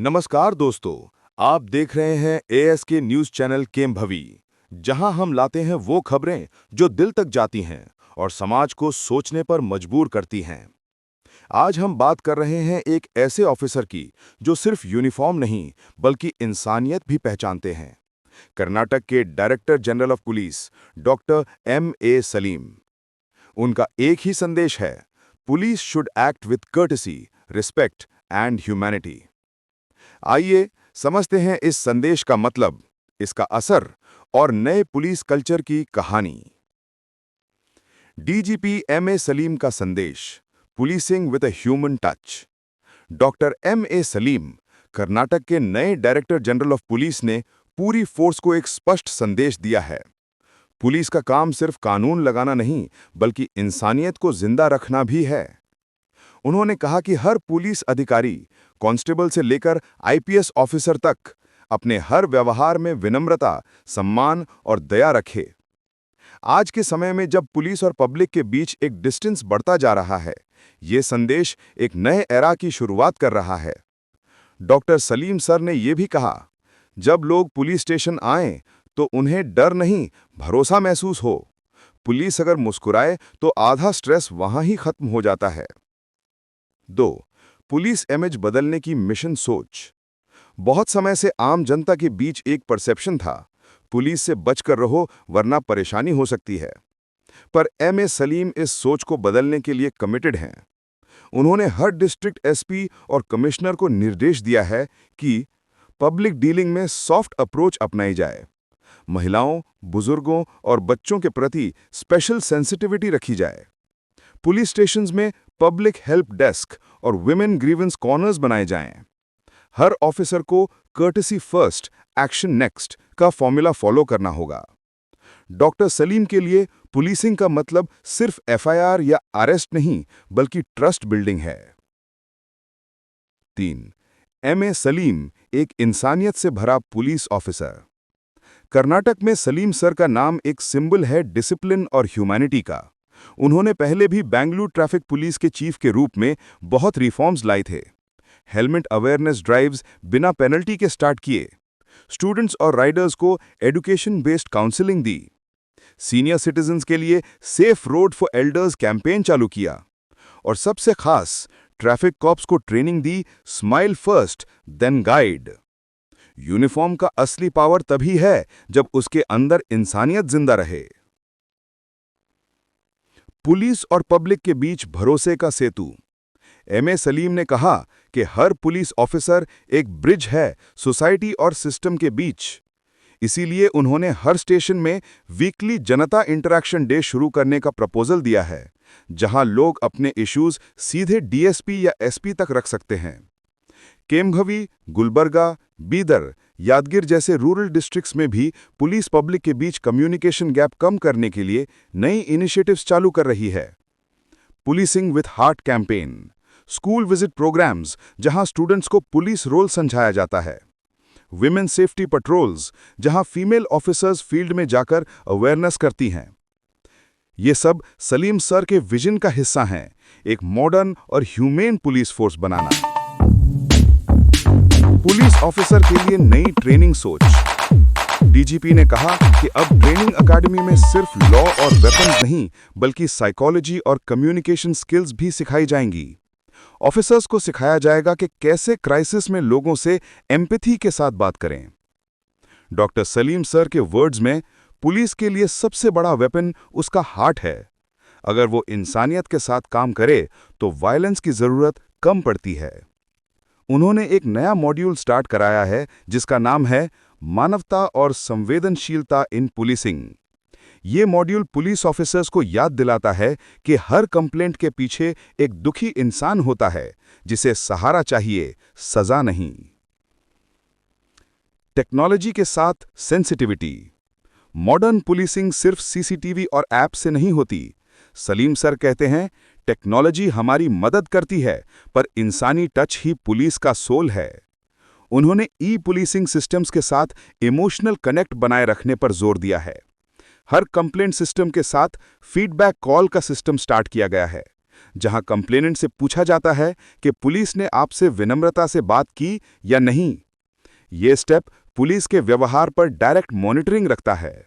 नमस्कार दोस्तों, आप देख रहे हैं एएसके न्यूज चैनल केमभवी, जहां हम लाते हैं वो खबरें जो दिल तक जाती हैं और समाज को सोचने पर मजबूर करती हैं। आज हम बात कर रहे हैं एक ऐसे ऑफिसर की जो सिर्फ यूनिफॉर्म नहीं बल्कि इंसानियत भी पहचानते हैं। कर्नाटक के director general of police doctor M.A. Salim. उनका एक ही संदेश है, police should act with courtesy, respect and humanity. आइए समझते हैं इस संदेश का मतलब, इसका असर और नए पुलिस कल्चर की कहानी। DGP M.A. सलीम का संदेश, policing with a human touch. Doctor M.A. Salim, Karnataka के नए डायरेक्टर जनरल ऑफ पुलिस ने पूरी फोर्स को एक स्पष्ट संदेश दिया है। पुलिस का काम सिर्फ कानून लगाना नहीं बल्कि इंसानियत को जिंदा रखना भी है। उन्होंने कहा कि हर पुलिस अधिकारी, कांस्टेबल से लेकर आईपीएस ऑफिसर तक, अपने हर व्यवहार में विनम्रता, सम्मान और दया रखे। आज के समय में जब पुलिस और पब्लिक के बीच एक डिस्टेंस बढ़ता जा रहा है, ये संदेश एक नए एरा की शुरुआत कर रहा है। डॉक्टर सलीम सर ने यह भी कहा, जब लोग पुलिस स्टेशन आएं तो उन्हें डर नहीं, भरोसा महसूस हो। पुलिस अगर मुस्कुराए तो आधा स्ट्रेस वहां ही खत्म हो जाता है। 2. पुलिस इमेज बदलने की मिशन सोच। बहुत समय से आम जनता के बीच एक परसेप्शन था, पुलिस से बचकर रहो वरना परेशानी हो सकती है। पर M.A. सलीम इस सोच को बदलने के लिए कमिटेड हैं। उन्होंने हर डिस्ट्रिक्ट एसपी और कमिश्नर को निर्देश दिया है कि पब्लिक डीलिंग में सॉफ्ट अप्रोच अपनाई जाए। महिलाओं, बुजुर्गों और बच्चों के प्रति स्पेशल सेंसिटिविटी रखी जाए। पुलिस स्टेशंस में पब्लिक हेल्प डेस्क और विमेन ग्रीवेंस कॉर्नर्स बनाए जाएं। हर ऑफिसर को कर्टेसी फर्स्ट, एक्शन नेक्स्ट का फॉर्मूला फॉलो करना होगा। डॉक्टर सलीम के लिए पुलिसिंग का मतलब सिर्फ एफआईआर या अरेस्ट नहीं बल्कि ट्रस्ट बिल्डिंग है। 3. M.A. सलीम, एक इंसानियत से भरा पुलिस ऑफिसर। कर्नाटक में सलीम सर का नाम एक सिंबल है डिसिप्लिन और ह्यूमैनिटी का। उन्होंने पहले भी बेंगलुरु ट्रैफिक पुलिस के चीफ के रूप में बहुत रिफॉर्म्स लाए थे। हेलमेट अवेयरनेस ड्राइव्स बिना पेनल्टी के स्टार्ट किए, स्टूडेंट्स और राइडर्स को एजुकेशन बेस्ड काउंसलिंग दी, सीनियर सिटीजन्स के लिए safe road for elders campaign चालू किया और सबसे खास ट्रैफिक कॉप्स को ट्रेनिंग दी, smile first then guide. Uniform का असली पावर तभी है जब उसके अंदर इंसानियत जिंदा रहे। पुलिस और पब्लिक के बीच भरोसे का सेतु। M.A. सलीम ने कहा कि हर पुलिस ऑफिसर एक ब्रिज है सोसाइटी और सिस्टम के बीच। इसीलिए उन्होंने हर स्टेशन में वीकली जनता इंटरैक्शन डे शुरू करने का प्रपोजल दिया है, जहां लोग अपने इश्यूज सीधे डीएसपी या एसपी तक रख सकते हैं। केमभवी, गुलबर्गा, बीदर, यादगिर जैसे रूरल डिस्ट्रिक्ट्स में भी पुलिस पब्लिक के बीच कम्युनिकेशन गैप कम करने के लिए नई इनिशिएटिव्स चालू कर रही है। Policing with heart campaign, school visit programmes जहां स्टूडेंट्स को पुलिस रोल समझाया जाता है। विमेन सेफ्टी पेट्रोल्स, जहां फीमेल ऑफिसर्स फील्ड में जाकर अवेयरनेस करती हैं। ये सब सलीम सर के विजन का हिस्सा हैं, एक मॉडर्न और ह्यूमेन पुलिस फोर्स बनाना। पुलिस ऑफिसर के लिए नई ट्रेनिंग सोच। डीजीपी ने कहा कि अब ट्रेनिंग एकेडमी में सिर्फ लॉ और वेपन्स नहीं बल्कि साइकोलॉजी और कम्युनिकेशन स्किल्स भी सिखाई जाएंगी। ऑफिसर्स को सिखाया जाएगा कि कैसे क्राइसिस में लोगों से एम्पैथी के साथ बात करें। डॉक्टर सलीम सर के वर्ड्स में, पुलिस के लिए सबसे बड़ा वेपन उसका हार्ट है। अगर वो इंसानियत के साथ काम करे तो वायलेंस की जरूरत कम पड़ती है। उन्होंने एक नया मॉड्यूल स्टार्ट कराया है जिसका नाम है मानवता और संवेदनशीलता इन पुलिसिंग। ये मॉड्यूल पुलिस ऑफिसर्स को याद दिलाता है कि हर कंप्लेंट के पीछे एक दुखी इंसान होता है जिसे सहारा चाहिए, सजा नहीं। टेक्नोलॉजी के साथ सेंसिटिविटी। मॉडर्न पुलिसिंग सिर्फ सीसीटीवी और ऐप से नहीं होती। सलीम सर कहते हैं, टेक्नोलॉजी हमारी मदद करती है पर इंसानी टच ही पुलिस का सोल है। उन्होंने ई पुलिसिंग सिस्टम्स के साथ इमोशनल कनेक्ट बनाए रखने पर जोर दिया है। हर कंप्लेंट सिस्टम के साथ फीडबैक कॉल का सिस्टम स्टार्ट किया गया है, जहां कंप्लेनेंट से पूछा जाता है कि पुलिस ने आपसे विनम्रता से बात की या नहीं। ये स्टेप पुलिस के व्यवहार पर डायरेक्ट मॉनिटरिंग रखता है।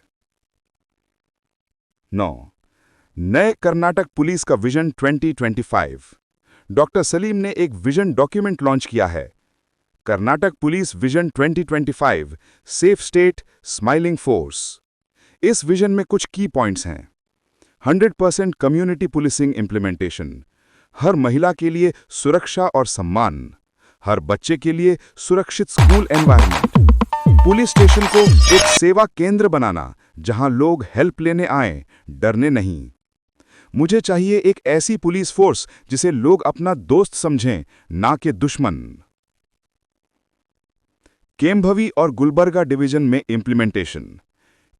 9. नए कर्नाटक पुलिस का विजन 2025। डॉक्टर सलीम ने एक विजन डॉक्यूमेंट लॉन्च किया है। Karnataka police vision 2025, safe state, smiling force. इस विजन में कुछ की पॉइंट्स हैं। 100% कम्युनिटी पुलिसिंग इंप्लीमेंटेशन, हर महिला के लिए सुरक्षा और सम्मान, हर बच्चे के लिए सुरक्षित स्कूल एनवायरनमेंट, पुलिस स्टेशन को एक सेवा केंद्र बनाना जहां लोग हेल्प लेने आए, डरने नहीं। मुझे चाहिए एक ऐसी पुलिस फोर्स जिसे लोग अपना दोस्त समझें, ना कि दुश्मन। केम्भवी और गुलबर्गा डिवीजन में इंप्लीमेंटेशन।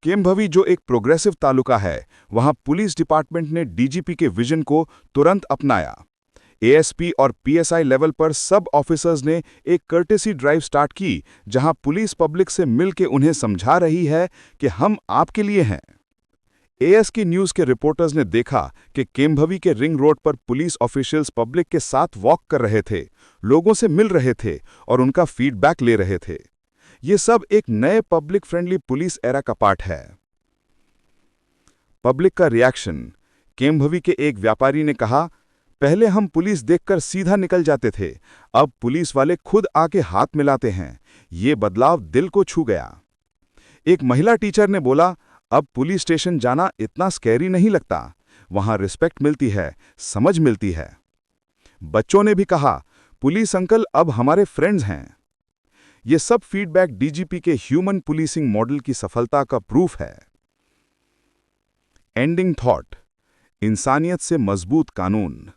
केम्भवी जो एक प्रोग्रेसिव तालुका है, वहां पुलिस डिपार्टमेंट ने डीजीपी के विजन को तुरंत अपनाया। एएसपी और पीएसआई लेवल पर सब ऑफिसर्स ने एक कर्टेसी ड्राइव स्टार्ट की, जहां पुलिस पब्लिक से मिलकर उन्हें समझा रही है कि हम आपके लिए हैं। एएसके न्यूज के रिपोर्टर्स ने देखा कि केम्भवी के रिंग रोड पर पुलिस ऑफिशियल्स पब्लिक के साथ वॉक कर रहे थे, लोगों से मिल रहे थे और उनका फीडबैक ले रहे थे। ये सब एक नए पब्लिक फ्रेंडली पुलिस एरा का पार्ट है। पब्लिक का रिएक्शन। केम्भवी के एक व्यापारी ने कहा, पहले हम पुलिस देखकर सीधा निकल जाते थे, अब पुलिस वाले खुद आके हाथ मिलाते हैं। ये बदलाव दिल को छू गया। एक महिला टीचर ने बोला, अब पुलिस स्टेशन जाना इतना स्कैरी नहीं लगता, वहां रिस्पेक्ट मिलती है, समझ मिलती है। बच्चों ने भी कहा, पुलिस अंकल अब हमारे फ्रेंड्स हैं। ये सब फीडबैक डीजीपी के ह्यूमन पुलिसिंग मॉडल की सफलता का प्रूफ है। Ending thought. इंसानियत से मजबूत कानून।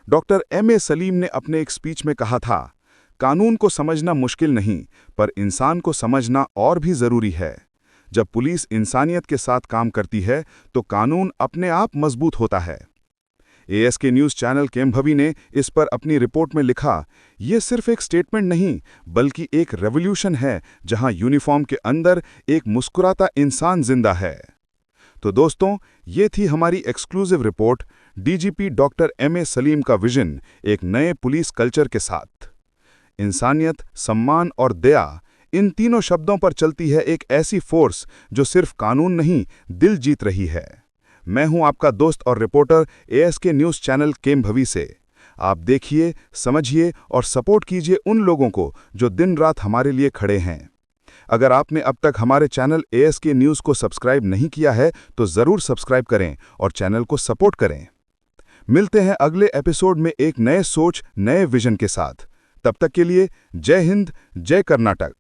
डॉक्टर एम ए सलीम ने अपने एक स्पीच में कहा था, कानून को समझना मुश्किल नहीं, पर इंसान को समझना और भी जरूरी है। जब पुलिस इंसानियत के साथ काम करती है तो कानून अपने आप मजबूत होता है। एएसके न्यूज़ चैनल केम्भवी ने इस पर अपनी रिपोर्ट में लिखा, ये सिर्फ एक स्टेटमेंट नहीं बल्कि एक रेवोल्यूशन है जहां यूनिफॉर्म के अंदर एक मुस्कुराता इंसान जिंदा है। तो दोस्तों, ये थी हमारी exclusive report, DGP doctor M A Salim का विजन एक नए पुलिस कल्चर के साथ। इंसानियत, सम्मान और दया, इन तीनों शब्दों पर चलती है एक ऐसी फोर्स जो सिर्फ कानून नहीं, दिल जीत रही है। मैं हूं आपका दोस्त और रिपोर्टर एएसके न्यूज़ चैनल केम्भवी से। आप देखिए, समझिए और सपोर्ट कीजिए उन लोगों को जो दिन रात हमारे लिए खड़े हैं। अगर आपने अब तक हमारे चैनल एएसके न्यूज़ को सब्सक्राइब नहीं किया है तो ज़रूर सब्सक्राइब करें और चैनल को सपोर्ट करें। मिलते हैं अगले एपिसोड में एक नए सोच, नए विजन के साथ। तब तक के लिए जय हिंद, जय कर्नाटक।